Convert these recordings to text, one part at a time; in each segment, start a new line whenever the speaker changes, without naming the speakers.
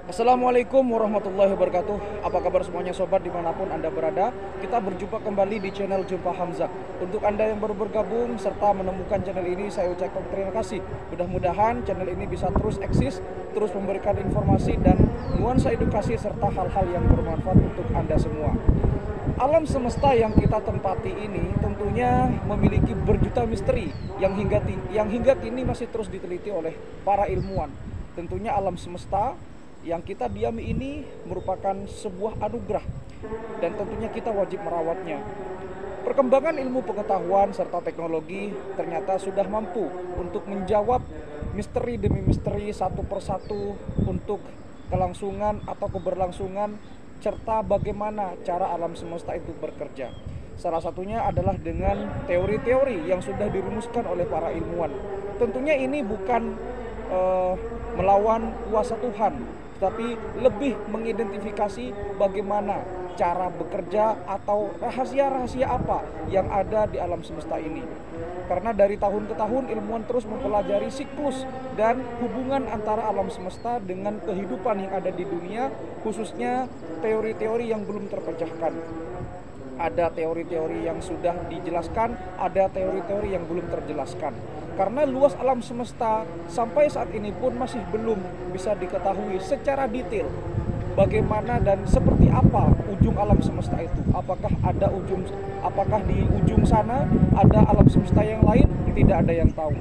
Assalamualaikum warahmatullahi wabarakatuh. Apa kabar semuanya sobat dimanapun Anda berada? Kita berjumpa kembali di channel Jumpa Hamzah. Untuk Anda yang baru bergabung serta menemukan channel ini, saya ucapkan terima kasih. Mudah-mudahan channel ini bisa terus eksis, terus memberikan informasi dan nuansa edukasi serta hal-hal yang bermanfaat untuk Anda semua. Alam semesta yang kita tempati ini tentunya memiliki berjuta misteri yang hingga kini masih terus diteliti oleh para ilmuwan. Tentunya alam semesta yang kita diami ini merupakan sebuah anugerah dan tentunya kita wajib merawatnya. Perkembangan ilmu pengetahuan serta teknologi ternyata sudah mampu untuk menjawab misteri demi misteri satu persatu untuk kelangsungan atau keberlangsungan serta bagaimana cara alam semesta itu bekerja. Salah satunya adalah dengan teori-teori yang sudah dirumuskan oleh para ilmuwan. Tentunya ini bukan melawan kuasa Tuhan, tetapi lebih mengidentifikasi bagaimana cara bekerja atau rahasia-rahasia apa yang ada di alam semesta ini. Karena dari tahun ke tahun ilmuwan terus mempelajari siklus dan hubungan antara alam semesta dengan kehidupan yang ada di dunia, khususnya teori-teori yang belum terpecahkan. Ada teori-teori yang sudah dijelaskan, ada teori-teori yang belum terjelaskan. Karena luas alam semesta sampai saat ini pun masih belum bisa diketahui secara detail bagaimana dan seperti apa ujung alam semesta itu. Apakah di ujung sana ada alam semesta yang lain? Tidak ada yang tahu.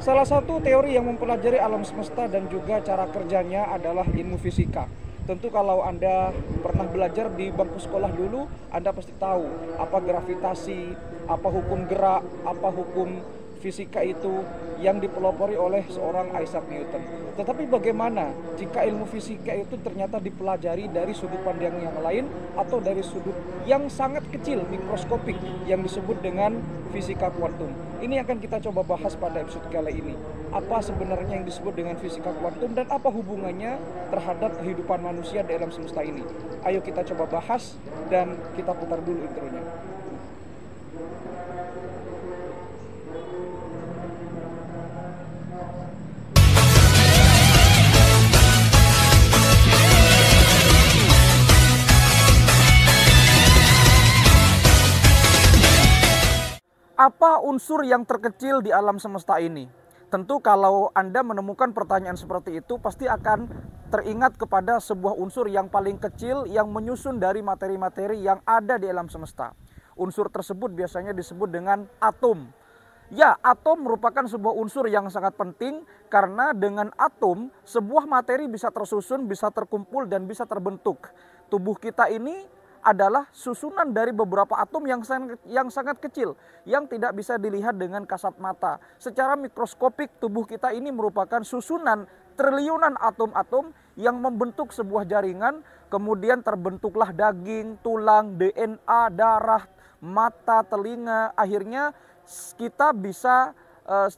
Salah satu teori yang mempelajari alam semesta dan juga cara kerjanya adalah ilmu fisika. Tentu kalau Anda pernah belajar di bangku sekolah dulu, Anda pasti tahu apa gravitasi, apa hukum gerak, apa hukum fisika itu yang dipelopori oleh seorang Isaac Newton. Tetapi bagaimana jika ilmu fisika itu ternyata dipelajari dari sudut pandang yang lain atau dari sudut yang sangat kecil, mikroskopik, yang disebut dengan fisika kuantum. Ini akan kita coba bahas pada episode kali ini. Apa sebenarnya yang disebut dengan fisika kuantum dan apa hubungannya terhadap kehidupan manusia di alam semesta ini. Ayo kita coba bahas dan kita putar dulu intronya. Apa unsur yang terkecil di alam semesta ini? Tentu kalau Anda menemukan pertanyaan seperti itu pasti akan teringat kepada sebuah unsur yang paling kecil yang menyusun dari materi-materi yang ada di alam semesta. Unsur tersebut biasanya disebut dengan atom. Ya, atom merupakan sebuah unsur yang sangat penting karena dengan atom sebuah materi bisa tersusun, bisa terkumpul dan bisa terbentuk. Tubuh kita ini adalah susunan dari beberapa atom yang sangat kecil yang tidak bisa dilihat dengan kasat mata. Secara mikroskopik tubuh kita ini merupakan susunan triliunan atom-atom yang membentuk sebuah jaringan, kemudian terbentuklah daging, tulang, DNA, darah, mata, telinga, akhirnya kita bisa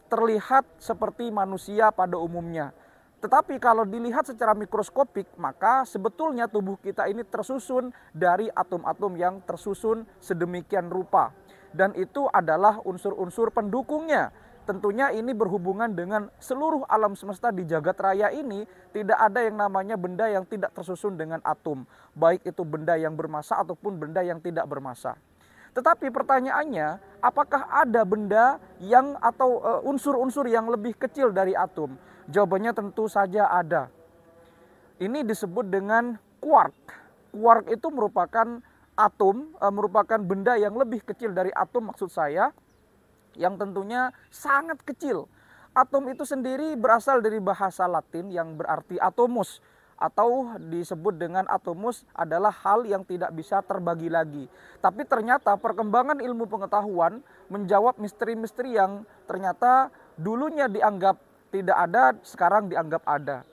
terlihat seperti manusia pada umumnya. Tetapi kalau dilihat secara mikroskopik, maka sebetulnya tubuh kita ini tersusun dari atom-atom yang tersusun sedemikian rupa. Dan itu adalah unsur-unsur pendukungnya. Tentunya ini berhubungan dengan seluruh alam semesta di jagat raya ini. Tidak ada yang namanya benda yang tidak tersusun dengan atom. Baik itu benda yang bermassa ataupun benda yang tidak bermassa. Tetapi pertanyaannya, apakah ada benda yang atau unsur-unsur yang lebih kecil dari atom? Jawabannya tentu saja ada. Ini disebut dengan quark. Quark itu merupakan atom, merupakan benda yang lebih kecil dari atom maksud saya, yang tentunya sangat kecil. Atom itu sendiri berasal dari bahasa Latin yang berarti atomus, atau disebut dengan atomus adalah hal yang tidak bisa terbagi lagi. Tapi ternyata perkembangan ilmu pengetahuan menjawab misteri-misteri yang ternyata dulunya dianggap tidak ada, sekarang dianggap ada.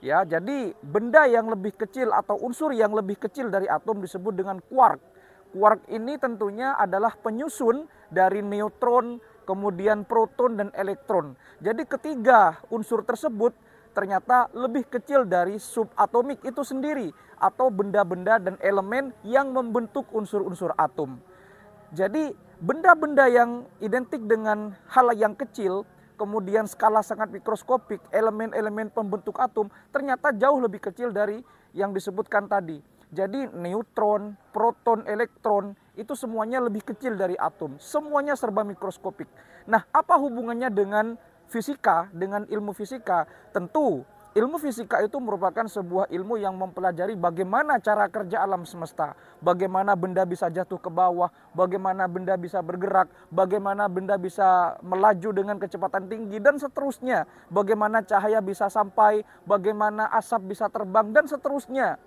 Ya, jadi benda yang lebih kecil atau unsur yang lebih kecil dari atom disebut dengan quark. Quark ini tentunya adalah penyusun dari neutron, kemudian proton dan elektron. Jadi ketiga unsur tersebut ternyata lebih kecil dari subatomik itu sendiri atau benda-benda dan elemen yang membentuk unsur-unsur atom. Jadi benda-benda yang identik dengan hal yang kecil kemudian skala sangat mikroskopik, elemen-elemen pembentuk atom ternyata jauh lebih kecil dari yang disebutkan tadi. Jadi neutron, proton, elektron itu semuanya lebih kecil dari atom. Semuanya serba mikroskopik. Nah, apa hubungannya dengan fisika, dengan ilmu fisika? Tentu ilmu fisika itu merupakan sebuah ilmu yang mempelajari bagaimana cara kerja alam semesta, bagaimana benda bisa jatuh ke bawah, bagaimana benda bisa bergerak, bagaimana benda bisa melaju dengan kecepatan tinggi, dan seterusnya. Bagaimana cahaya bisa sampai, bagaimana asap bisa terbang, dan seterusnya.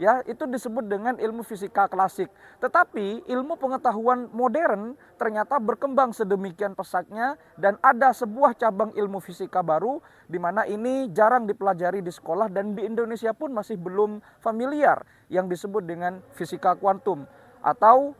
Ya, itu disebut dengan ilmu fisika klasik. Tetapi ilmu pengetahuan modern ternyata berkembang sedemikian pesatnya dan ada sebuah cabang ilmu fisika baru di mana ini jarang dipelajari di sekolah dan di Indonesia pun masih belum familiar, yang disebut dengan fisika kuantum atau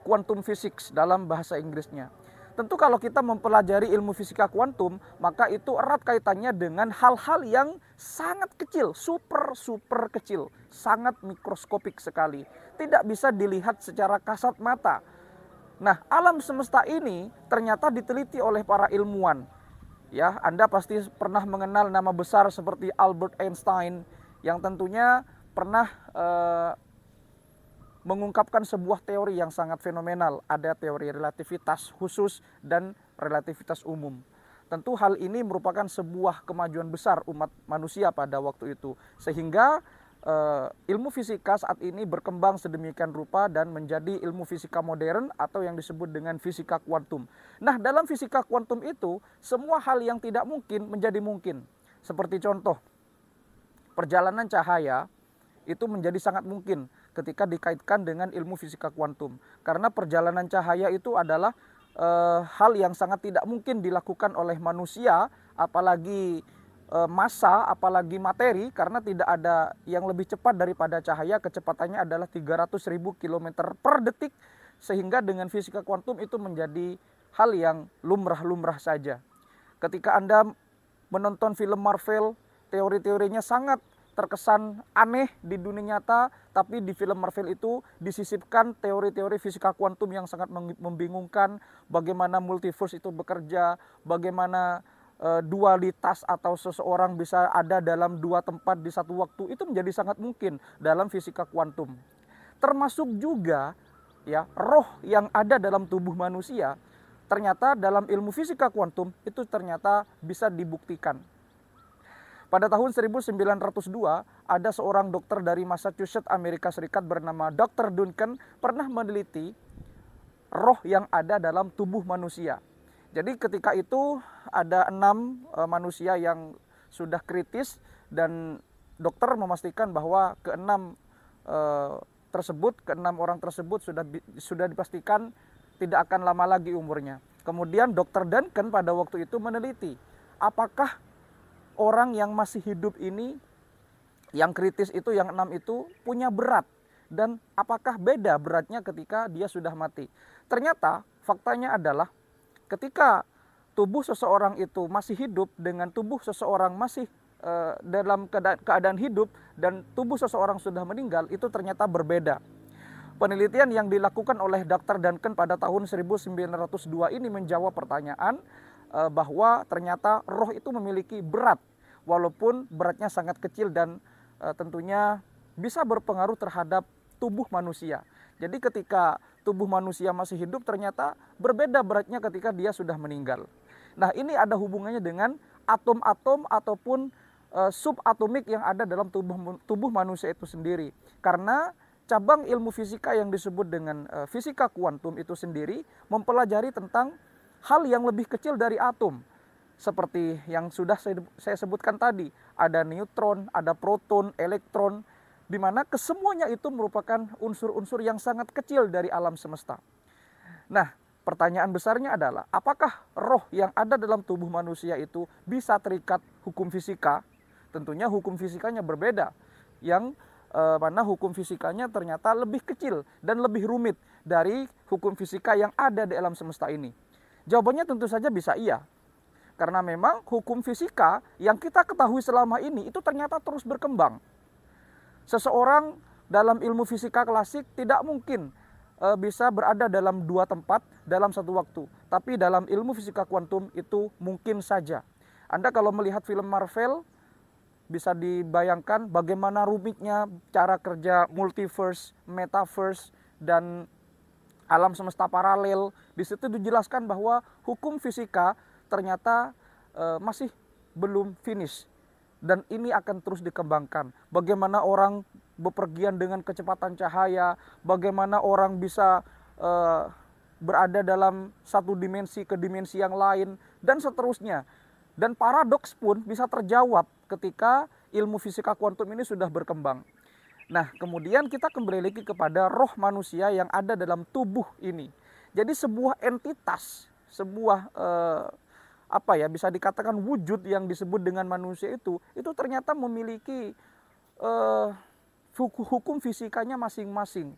quantum physics dalam bahasa Inggrisnya. Tentu kalau kita mempelajari ilmu fisika kuantum, maka itu erat kaitannya dengan hal-hal yang sangat kecil, super kecil, sangat mikroskopik sekali. Tidak bisa dilihat secara kasat mata. Nah, alam semesta ini ternyata diteliti oleh para ilmuwan. Ya, Anda pasti pernah mengenal nama besar seperti Albert Einstein yang tentunya pernah mengungkapkan sebuah teori yang sangat fenomenal. Ada teori relativitas khusus dan relativitas umum. Tentu hal ini merupakan sebuah kemajuan besar umat manusia pada waktu itu. Sehingga ilmu fisika saat ini berkembang sedemikian rupa dan menjadi ilmu fisika modern atau yang disebut dengan fisika kuantum. Nah, dalam fisika kuantum itu semua hal yang tidak mungkin menjadi mungkin. Seperti contoh, perjalanan cahaya itu menjadi sangat mungkin ketika dikaitkan dengan ilmu fisika kuantum. Karena perjalanan cahaya itu adalah hal yang sangat tidak mungkin dilakukan oleh manusia, apalagi massa, apalagi materi, karena tidak ada yang lebih cepat daripada cahaya. Kecepatannya adalah 300.000 km per detik, sehingga dengan fisika kuantum itu menjadi hal yang lumrah-lumrah saja. Ketika Anda menonton film Marvel, teori-teorinya sangat terkesan aneh di dunia nyata, tapi di film Marvel itu disisipkan teori-teori fisika kuantum yang sangat membingungkan, bagaimana multiverse itu bekerja, bagaimana dualitas atau seseorang bisa ada dalam dua tempat di satu waktu, itu menjadi sangat mungkin dalam fisika kuantum. Termasuk juga ya roh yang ada dalam tubuh manusia, ternyata dalam ilmu fisika kuantum itu ternyata bisa dibuktikan. Pada tahun 1902, ada seorang dokter dari Massachusetts, Amerika Serikat bernama Dr. Duncan pernah meneliti roh yang ada dalam tubuh manusia. Jadi ketika itu ada 6 manusia yang sudah kritis dan dokter memastikan bahwa keenam orang tersebut sudah dipastikan tidak akan lama lagi umurnya. Kemudian Dr. Duncan pada waktu itu meneliti apakah orang yang masih hidup ini, yang kritis itu, yang 6 itu punya berat. Dan apakah beda beratnya ketika dia sudah mati. Ternyata faktanya adalah ketika tubuh seseorang itu masih hidup dengan tubuh seseorang masih dalam keadaan hidup dan tubuh seseorang sudah meninggal, itu ternyata berbeda. Penelitian yang dilakukan oleh Dr. Duncan pada tahun 1902 ini menjawab pertanyaan bahwa ternyata roh itu memiliki berat, walaupun beratnya sangat kecil dan tentunya bisa berpengaruh terhadap tubuh manusia. Jadi ketika tubuh manusia masih hidup ternyata berbeda beratnya ketika dia sudah meninggal. Nah, ini ada hubungannya dengan atom-atom ataupun subatomik yang ada dalam tubuh manusia itu sendiri. Karena cabang ilmu fisika yang disebut dengan fisika kuantum itu sendiri mempelajari tentang hal yang lebih kecil dari atom. Seperti yang sudah saya sebutkan tadi, ada neutron, ada proton, elektron, di mana kesemuanya itu merupakan unsur-unsur yang sangat kecil dari alam semesta. Nah, pertanyaan besarnya adalah, apakah roh yang ada dalam tubuh manusia itu bisa terikat hukum fisika? Tentunya hukum fisikanya berbeda, yang mana hukum fisikanya ternyata lebih kecil dan lebih rumit dari hukum fisika yang ada di alam semesta ini. Jawabannya tentu saja bisa iya. Karena memang hukum fisika yang kita ketahui selama ini itu ternyata terus berkembang. Seseorang dalam ilmu fisika klasik tidak mungkin bisa berada dalam dua tempat dalam satu waktu. tapi dalam ilmu fisika kuantum itu mungkin saja. Anda kalau melihat film Marvel, bisa dibayangkan bagaimana rumitnya cara kerja multiverse, metaverse, dan alam semesta paralel. Di situ dijelaskan bahwa hukum fisika ternyata masih belum finish. Dan ini akan terus dikembangkan. Bagaimana orang bepergian dengan kecepatan cahaya, bagaimana orang bisa berada dalam satu dimensi ke dimensi yang lain, dan seterusnya. Dan paradoks pun bisa terjawab ketika ilmu fisika kuantum ini sudah berkembang. Nah, kemudian kita kembali lagi kepada roh manusia yang ada dalam tubuh ini. Jadi sebuah entitas, sebuah bisa dikatakan wujud yang disebut dengan manusia itu ternyata memiliki hukum fisikanya masing-masing.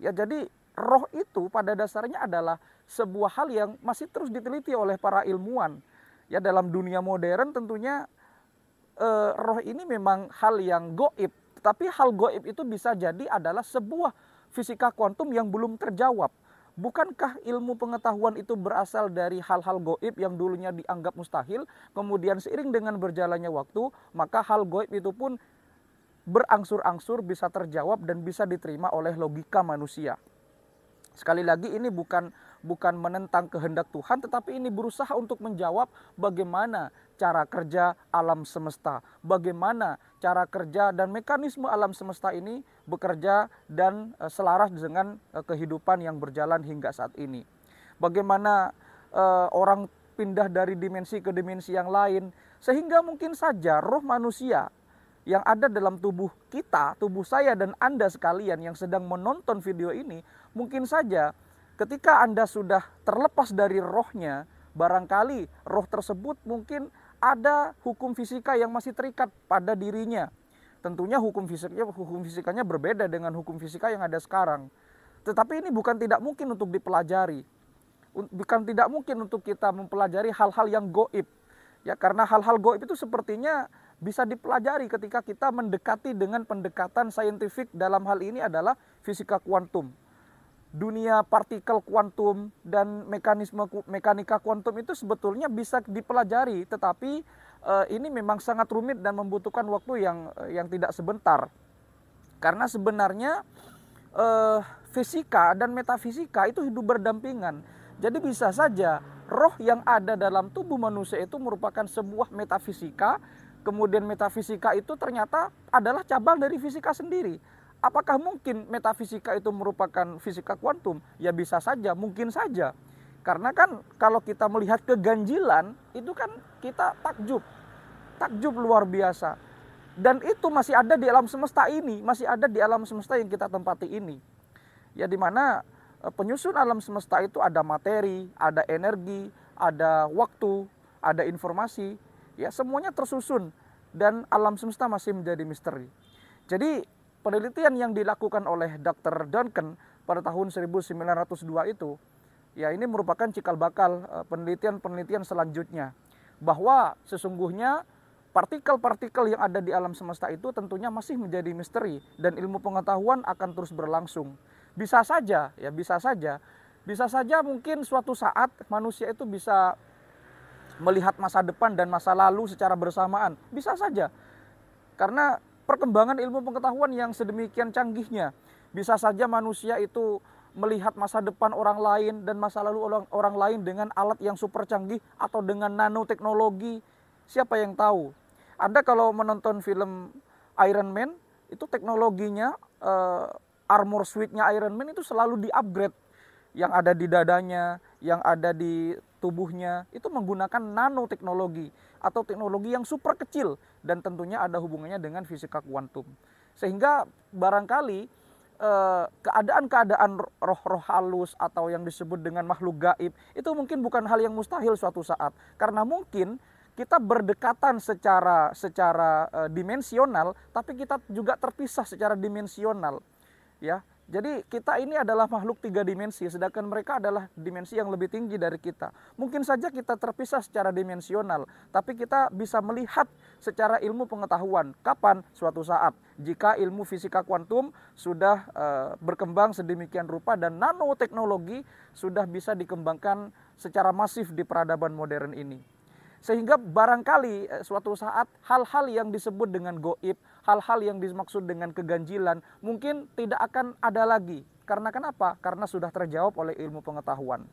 Ya, jadi roh itu pada dasarnya adalah sebuah hal yang masih terus diteliti oleh para ilmuwan. Ya, dalam dunia modern tentunya roh ini memang hal yang goib, tapi hal goib itu bisa jadi adalah sebuah fisika kuantum yang belum terjawab. Bukankah ilmu pengetahuan itu berasal dari hal-hal goib yang dulunya dianggap mustahil, kemudian seiring dengan berjalannya waktu, maka hal goib itu pun berangsur-angsur bisa terjawab dan bisa diterima oleh logika manusia. Sekali lagi, ini bukan menentang kehendak Tuhan, tetapi ini berusaha untuk menjawab bagaimana cara kerja alam semesta, bagaimana cara kerja dan mekanisme alam semesta ini bekerja dan selaras dengan kehidupan yang berjalan hingga saat ini. Bagaimana orang pindah dari dimensi ke dimensi yang lain, sehingga mungkin saja roh manusia yang ada dalam tubuh kita, tubuh saya dan Anda sekalian yang sedang menonton video ini, mungkin saja ketika Anda sudah terlepas dari rohnya, barangkali roh tersebut mungkin ada hukum fisika yang masih terikat pada dirinya. Tentunya hukum fisikanya berbeda dengan hukum fisika yang ada sekarang. Tetapi ini bukan tidak mungkin untuk dipelajari. Bukan tidak mungkin untuk kita mempelajari hal-hal yang goib. Ya, karena hal-hal goib itu sepertinya bisa dipelajari ketika kita mendekati dengan pendekatan saintifik. Dalam hal ini adalah fisika kuantum. Dunia partikel kuantum dan mekanika kuantum itu sebetulnya bisa dipelajari, tetapi ini memang sangat rumit dan membutuhkan waktu yang tidak sebentar. Karena sebenarnya fisika dan metafisika itu hidup berdampingan. Jadi bisa saja roh yang ada dalam tubuh manusia itu merupakan sebuah metafisika, kemudian metafisika itu ternyata adalah cabang dari fisika sendiri. Apakah mungkin metafisika itu merupakan fisika kuantum? Ya bisa saja, mungkin saja. Karena kan kalau kita melihat keganjilan, itu kan kita takjub luar biasa. Dan itu masih ada di alam semesta ini, masih ada di alam semesta yang kita tempati ini. Ya, dimana penyusun alam semesta itu ada materi, ada energi, ada waktu, ada informasi. Ya, semuanya tersusun dan alam semesta masih menjadi misteri. Jadi penelitian yang dilakukan oleh Dr. Duncan pada tahun 1902 itu, ya ini merupakan cikal bakal penelitian-penelitian selanjutnya. Bahwa sesungguhnya partikel-partikel yang ada di alam semesta itu tentunya masih menjadi misteri dan ilmu pengetahuan akan terus berlangsung. Bisa saja mungkin suatu saat manusia itu bisa melihat masa depan dan masa lalu secara bersamaan. Bisa saja. Karena perkembangan ilmu pengetahuan yang sedemikian canggihnya. Bisa saja manusia itu melihat masa depan orang lain dan masa lalu orang lain dengan alat yang super canggih atau dengan nanoteknologi. Siapa yang tahu? Anda kalau menonton film Iron Man, itu teknologinya, armor suit-nya Iron Man itu selalu di-upgrade. Yang ada di dadanya, yang ada di tubuhnya, itu menggunakan nanoteknologi atau teknologi yang super kecil dan tentunya ada hubungannya dengan fisika kuantum. Sehingga barangkali keadaan-keadaan roh-roh halus atau yang disebut dengan makhluk gaib itu mungkin bukan hal yang mustahil suatu saat, karena mungkin kita berdekatan secara dimensional, tapi kita juga terpisah secara dimensional. Ya, Jadi kita ini adalah makhluk 3 dimensi, sedangkan mereka adalah dimensi yang lebih tinggi dari kita. Mungkin saja kita terpisah secara dimensional, tapi kita bisa melihat secara ilmu pengetahuan. Kapan? Suatu saat. Jika ilmu fisika kuantum sudah berkembang sedemikian rupa dan nanoteknologi sudah bisa dikembangkan secara masif di peradaban modern ini. Sehingga barangkali suatu saat hal-hal yang disebut dengan goib, hal-hal yang dimaksud dengan keganjilan mungkin tidak akan ada lagi. Karena kenapa? Karena sudah terjawab oleh ilmu pengetahuan.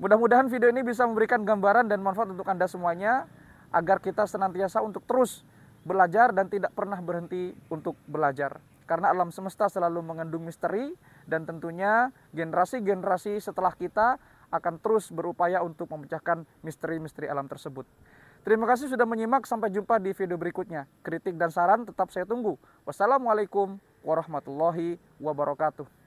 Mudah-mudahan video ini bisa memberikan gambaran dan manfaat untuk Anda semuanya, agar kita senantiasa untuk terus belajar dan tidak pernah berhenti untuk belajar. Karena alam semesta selalu mengandung misteri, dan tentunya generasi-generasi setelah kita akan terus berupaya untuk memecahkan misteri-misteri alam tersebut. Terima kasih sudah menyimak, sampai jumpa di video berikutnya. Kritik dan saran tetap saya tunggu. Wassalamualaikum warahmatullahi wabarakatuh.